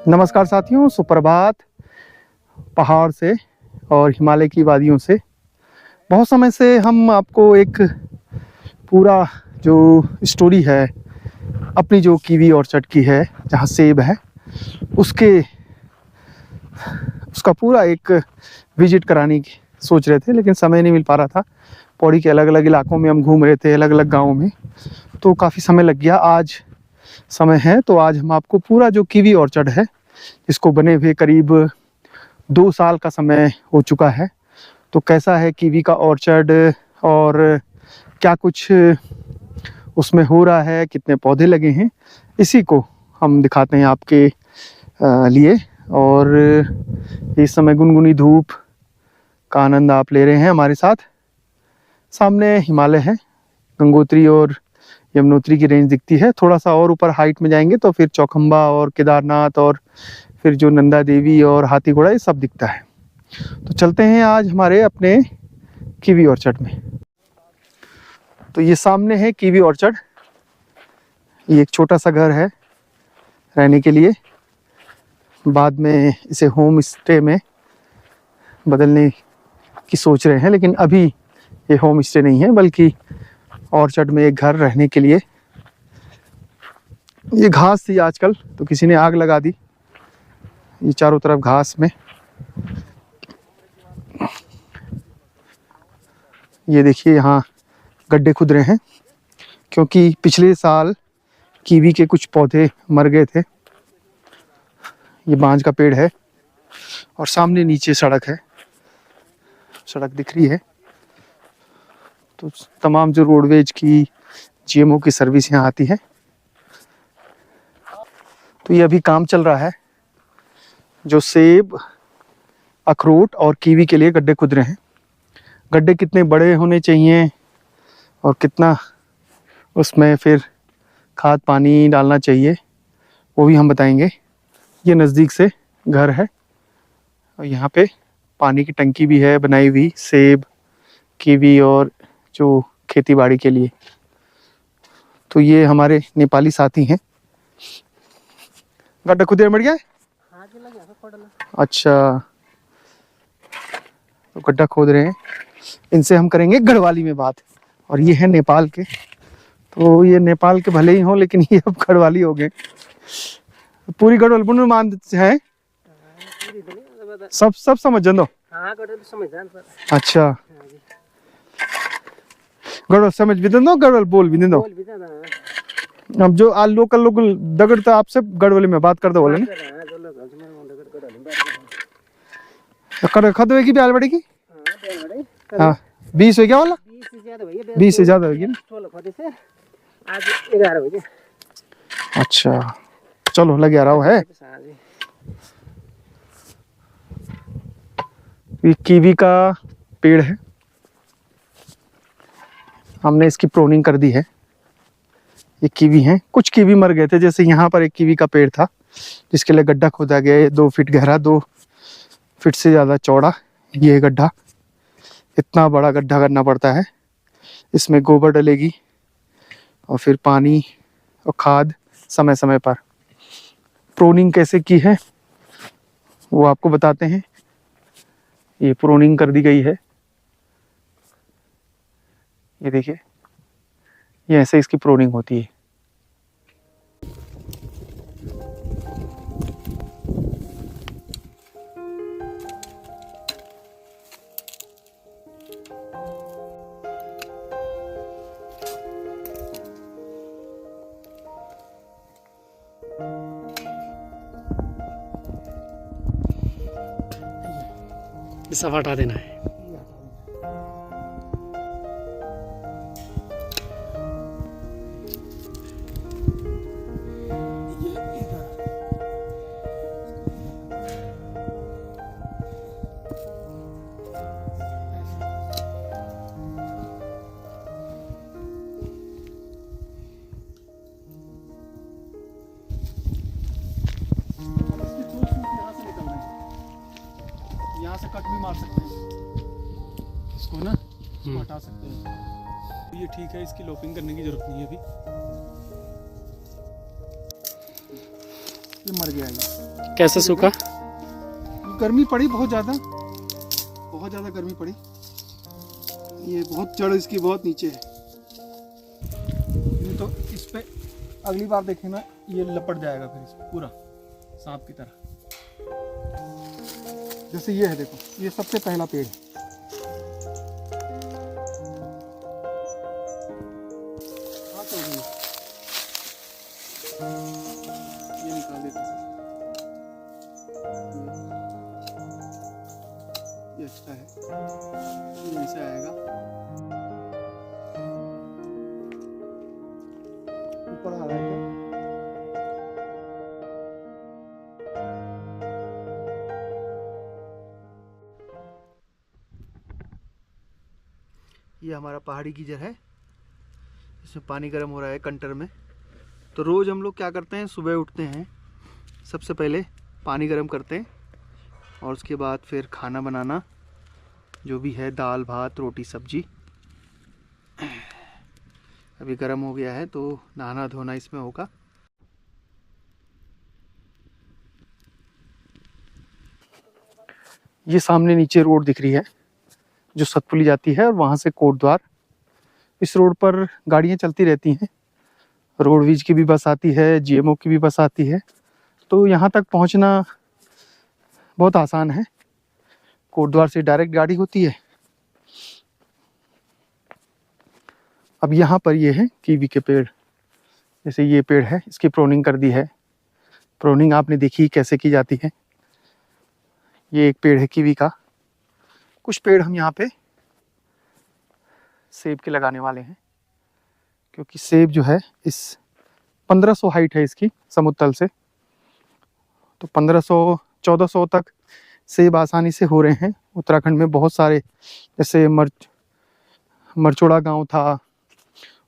नमस्कार साथियों, सुप्रभात। पहाड़ से और हिमालय की वादियों से बहुत समय से हम आपको एक पूरा जो स्टोरी है अपनी जो कीवी ऑर्चर्ड की है, जहाँ सेब है, उसका पूरा एक विजिट कराने की सोच रहे थे, लेकिन समय नहीं मिल पा रहा था। पौड़ी के अलग अलग इलाकों में हम घूम रहे थे, अलग अलग गाँवों में, तो काफ़ी समय लग गया। आज समय है तो आज हम आपको पूरा जो कीवी ऑर्चर्ड है, इसको बने हुए करीब 2 साल का समय हो चुका है, तो कैसा है कीवी का ऑर्चर्ड और क्या कुछ उसमें हो रहा है, कितने पौधे लगे हैं, इसी को हम दिखाते हैं आपके लिए। और इस समय गुनगुनी धूप का आनंद आप ले रहे हैं हमारे साथ। सामने हिमालय है, गंगोत्री और यमुनोत्री की रेंज दिखती है। थोड़ा सा और ऊपर हाइट में जाएंगे तो फिर चौखंबा और केदारनाथ और फिर जो नंदा देवी और हाथी घोड़ा, ये सब दिखता है। तो चलते हैं आज हमारे अपने कीवी ऑर्चर्ड में। तो ये सामने है कीवी ऑर्चर्ड। ये एक छोटा सा घर है रहने के लिए, बाद में इसे होम स्टे में बदलने की सोच रहे हैं, लेकिन अभी ये होम स्टे नहीं है बल्कि ऑर्चर्ड में एक घर रहने के लिए। ये घास थी आजकल, तो किसी ने आग लगा दी। ये चारों तरफ घास में, ये देखिए यहाँ गड्ढे खुद रहे हैं, क्योंकि पिछले साल कीवी के कुछ पौधे मर गए थे। ये बांज का पेड़ है और सामने नीचे सड़क है, सड़क दिख रही है। तो तमाम जो रोडवेज की, जीएमओ की सर्विस यहाँ आती है। तो ये अभी काम चल रहा है, जो सेब, अखरोट और कीवी के लिए गड्ढे खुद रहे हैं। गड्ढे कितने बड़े होने चाहिए और कितना उसमें फिर खाद पानी डालना चाहिए, वो भी हम बताएंगे। ये नज़दीक से घर है और यहाँ पे पानी की टंकी भी है बनाई हुई, सेब, कीवी और जो खेती बाड़ी के लिए। तो ये हमारे नेपाली साथी हैं। गड्ढा खुदे मर गया है? अच्छा, तो गड्ढा खोद रहे हैं। इनसे हम करेंगे गढ़वाली में बात। और ये है नेपाल के, तो ये नेपाल के भले ही हों, लेकिन ये अब गढ़वाली हो गए। पूरी गढ़वाल में मान है, सब समझ दो। अच्छा, गढ़वाल समझ भी दो, गढ़वाल बोल भी दो। अब जो आ लोकल दगड़ तो आपसे गढ़वाली में बात कर दो बोले ना। खद होगी ब्याल बड़ी की। हाँ, 20 हो गया वाला, 20 से ज्यादा होगी ना। अच्छा, चलो लग रहा हो है। ये कीवी का पेड़ है, हमने इसकी प्रोनिंग कर दी है। ये कीवी हैं, कुछ कीवी मर गए थे। जैसे यहाँ पर एक कीवी का पेड़ था जिसके लिए गड्ढा खोदा गया है, 2 फीट गहरा, 2 फीट से ज़्यादा चौड़ा। ये गड्ढा, इतना बड़ा गड्ढा करना पड़ता है। इसमें गोबर डलेगी और फिर पानी और खाद समय समय पर। प्रोनिंग कैसे की है वो आपको बताते हैं। ये प्रोनिंग कर दी गई है, ये देखिए, ये ऐसे इसकी प्रोनिंग होती है। सब हटा देना है। यहाँ से कट भी मार सकते हैं इसको ना, हटा सकते हैं। ये ठीक है, इसकी लोपिंग करने की जरूरत नहीं है अभी। ये मर गया ये। कैसे सूखा? गर्मी पड़ी बहुत ज़्यादा गर्मी पड़ी। ये बहुत जड़ इसकी बहुत नीचे है। ये तो इस पे अगली बार देखें ना, ये लपट जाएगा फिर इस पे पूरा सांप की तरह। जैसे ये है, देखो ये सबसे पहला पेड़ है। हाँ तो ये निकाल देते हैं। ये अच्छा है, ये ऐसे आएगा ऊपर आ रहा है। ये हमारा पहाड़ी गीजर है, इसमें पानी गर्म हो रहा है कंटर में। तो रोज़ हम लोग क्या करते हैं, सुबह उठते हैं, सबसे पहले पानी गर्म करते हैं और उसके बाद फिर खाना बनाना जो भी है, दाल भात रोटी सब्जी। अभी गर्म हो गया है तो नहाना धोना इसमें होगा। ये सामने नीचे रोड दिख रही है जो सतपुली जाती है और वहाँ से कोटद्वार। इस रोड पर गाड़ियाँ चलती रहती हैं, रोडवेज की भी बस आती है, जीएमओ की भी बस आती है। तो यहाँ तक पहुँचना बहुत आसान है, कोटद्वार से डायरेक्ट गाड़ी होती है। अब यहाँ पर ये है कीवी के पेड़, जैसे ये पेड़ है, इसकी प्रोनिंग कर दी है। प्रोनिंग आपने देखी कैसे की जाती है। ये एक पेड़ है कीवी का। कुछ पेड़ हम यहाँ पे सेब के लगाने वाले हैं, क्योंकि सेब जो है इस 1500 हाइट है इसकी समुद्र तल से, तो 1500-1400 तक सेब आसानी से हो रहे हैं। उत्तराखंड में बहुत सारे, जैसे मरचोड़ा गांव था,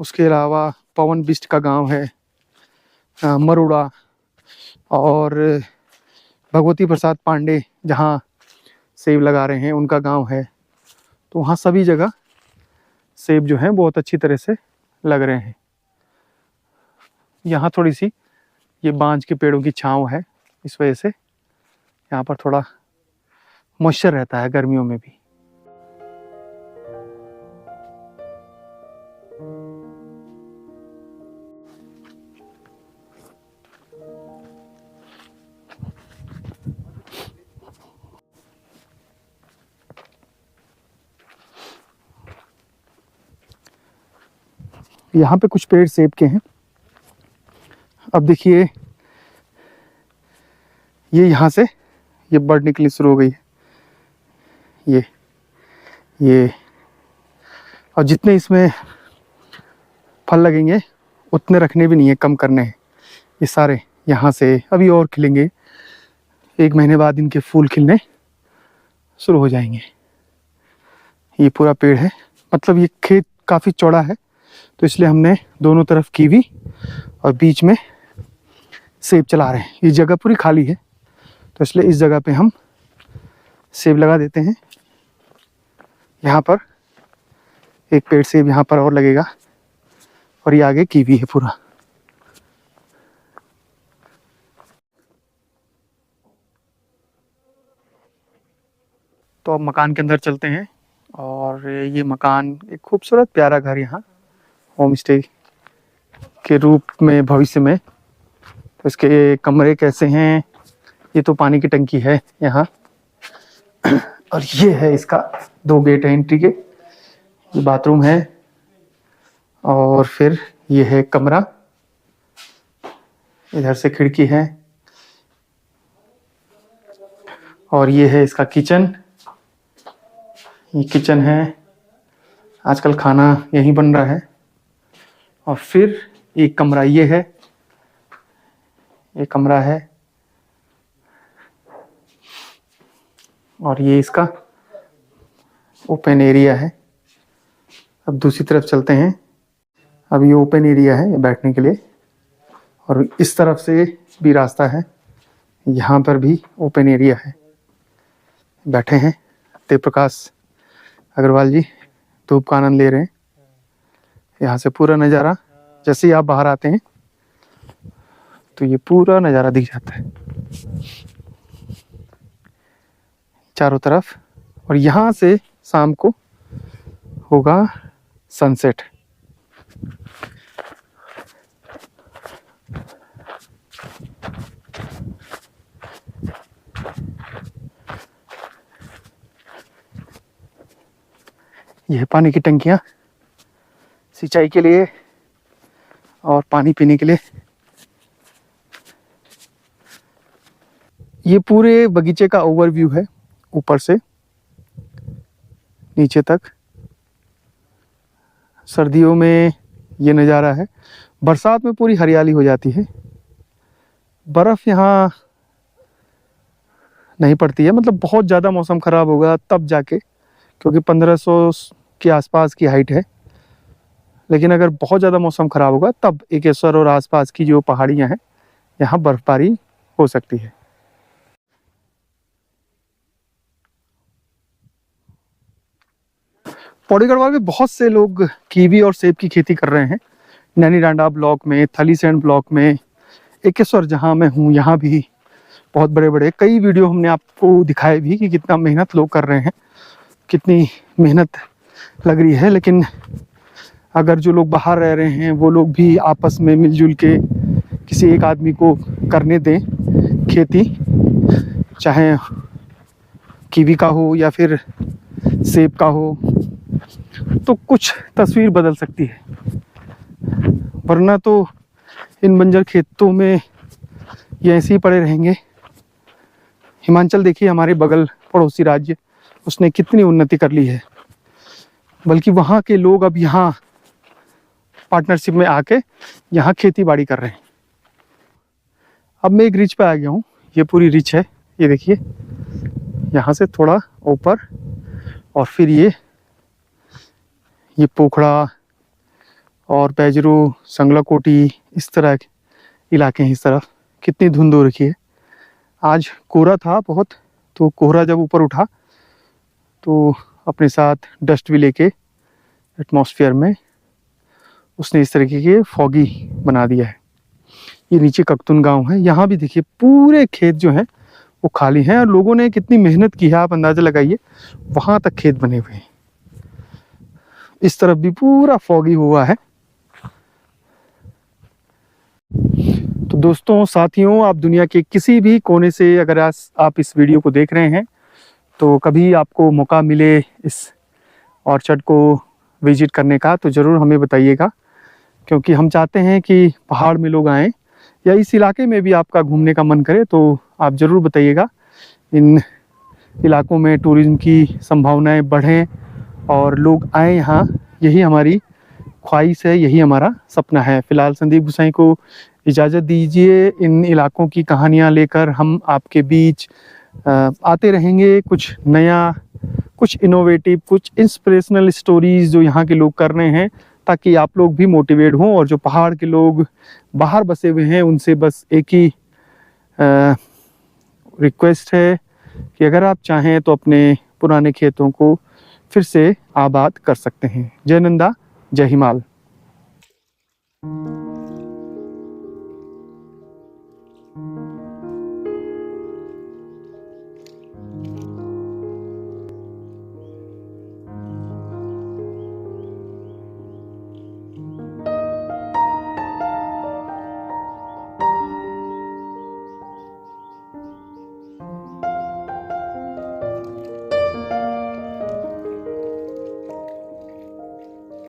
उसके अलावा पवन बिष्ट का गांव है, मरोड़ा, और भगवती प्रसाद पांडे जहां सेब लगा रहे हैं उनका गांव है। तो वहाँ सभी जगह सेब जो हैं बहुत अच्छी तरह से लग रहे हैं। यहाँ थोड़ी सी ये बांज के पेड़ों की छांव है, इस वजह से यहाँ पर थोड़ा मॉइस्चर रहता है गर्मियों में भी। यहाँ पे कुछ पेड़ सेब के हैं। अब देखिए ये यहाँ से ये बर्ड निकलनी शुरू हो गई है, ये और जितने इसमें फल लगेंगे उतने रखने भी नहीं है, कम करने हैं। ये सारे यहाँ से अभी और खिलेंगे, 1 महीने बाद इनके फूल खिलने शुरू हो जाएंगे। ये पूरा पेड़ है, मतलब ये खेत काफ़ी चौड़ा है, तो इसलिए हमने दोनों तरफ कीवी और बीच में सेब चला रहे हैं। ये जगह पूरी खाली है, तो इसलिए इस जगह पे हम सेब लगा देते हैं। यहाँ पर एक पेड़ सेब यहाँ पर और लगेगा, और ये आगे कीवी है पूरा। तो अब मकान के अंदर चलते हैं, और ये मकान एक खूबसूरत प्यारा घर यहाँ होम स्टे के रूप में भविष्य में। तो इसके कमरे कैसे हैं, ये तो पानी की टंकी है यहाँ, और ये है इसका 2 गेट है एंट्री के, ये बाथरूम है, और फिर ये है कमरा, इधर से खिड़की है, और ये है इसका किचन। ये किचन है, आजकल खाना यहीं बन रहा है। और फिर एक कमरा ये है, एक कमरा है, और ये इसका ओपन एरिया है। अब दूसरी तरफ चलते हैं। अब ये ओपन एरिया है, ये बैठने के लिए, और इस तरफ से भी रास्ता है, यहाँ पर भी ओपन एरिया है। बैठे हैं तेज प्रकाश अग्रवाल जी, धूप का आनंद ले रहे हैं। यहाँ से पूरा नज़ारा, जैसे ही आप बाहर आते हैं तो ये पूरा नज़ारा दिख जाता है चारों तरफ। और यहाँ से शाम को होगा सनसेट। यह पानी की टंकियाँ सिंचाई के लिए और पानी पीने के लिए। ये पूरे बगीचे का ओवरव्यू है ऊपर से नीचे तक। सर्दियों में ये नज़ारा है, बरसात में पूरी हरियाली हो जाती है। बर्फ़ यहाँ नहीं पड़ती है, मतलब बहुत ज़्यादा मौसम ख़राब होगा तब जाके, क्योंकि 1500 के आसपास की हाइट है। लेकिन अगर बहुत ज़्यादा मौसम ख़राब होगा तब एकेश्वर और आसपास की जो पहाड़ियाँ हैं यहाँ बर्फ़बारी हो सकती है। पौड़ी गढ़वाल में बहुत से लोग कीवी और सेब की खेती कर रहे हैं। नैनी डांडा ब्लॉक में, थलीसैंड ब्लॉक में, एकेश्वर जहाँ मैं हूँ यहाँ भी बहुत बड़े बड़े कई वीडियो हमने आपको दिखाए भी कि कितना मेहनत लोग कर रहे हैं, कितनी मेहनत लग रही है। लेकिन अगर जो लोग बाहर रह रहे हैं वो लोग भी आपस में मिलजुल के किसी एक आदमी को करने दें खेती, चाहे कीवी का हो या फिर सेब का हो, तो कुछ तस्वीर बदल सकती है। वरना तो इन बंजर खेतों में ये ऐसे ही पड़े रहेंगे। हिमाचल देखिए, हमारे बगल पड़ोसी राज्य, उसने कितनी उन्नति कर ली है। बल्कि वहाँ के लोग अब यहाँ पार्टनरशिप में आके यहाँ खेती बाड़ी कर रहे हैं। अब मैं एक रिच पे आ गया हूँ। ये पूरी रिच है, ये देखिए, यहाँ से थोड़ा ऊपर और फिर ये पोखड़ा और बैजरू, संगलाकोटी, इस तरह के इलाके हैं। इस तरफ कितनी धुंध हो रखी है। आज कोहरा था बहुत, तो कोहरा जब ऊपर उठा तो अपने साथ डस्ट भी लेके एटमॉस्फेयर में उसने इस तरीके के फॉगी बना दिया है। ये नीचे कक्तुन गांव है। यहाँ भी देखिए पूरे खेत जो हैं वो खाली हैं और लोगों ने कितनी मेहनत की है, आप अंदाज़ा लगाइए। वहाँ तक खेत बने हुए हैं, इस तरफ भी पूरा फॉगी हुआ है। तो दोस्तों, साथियों, आप दुनिया के किसी भी कोने से अगर आप इस वीडियो को देख रहे हैं तो कभी आपको मौका मिले इस ऑर्चर्ड को विजिट करने का तो ज़रूर हमें बताइएगा, क्योंकि हम चाहते हैं कि पहाड़ में लोग आएँ या इस इलाके में भी आपका घूमने का मन करे तो आप ज़रूर बताइएगा। इन इलाकों में टूरिज़्म की संभावनाएं बढ़ें और लोग आएँ यहाँ, यही हमारी ख्वाहिश है, यही हमारा सपना है। फ़िलहाल संदीप गुसाई को इजाज़त दीजिए। इन इलाकों की कहानियाँ लेकर हम आपके बीच आते रहेंगे। कुछ नया, कुछ इनोवेटिव, कुछ इंस्पिरेशनल स्टोरीज़ जो यहाँ के लोग कर रहे हैं, ताकि आप लोग भी मोटिवेट हों। और जो पहाड़ के लोग बाहर बसे हुए हैं उनसे बस एक ही रिक्वेस्ट है कि अगर आप चाहें तो अपने पुराने खेतों को फिर से आबाद कर सकते हैं। जय नंदा, जय हिमाल।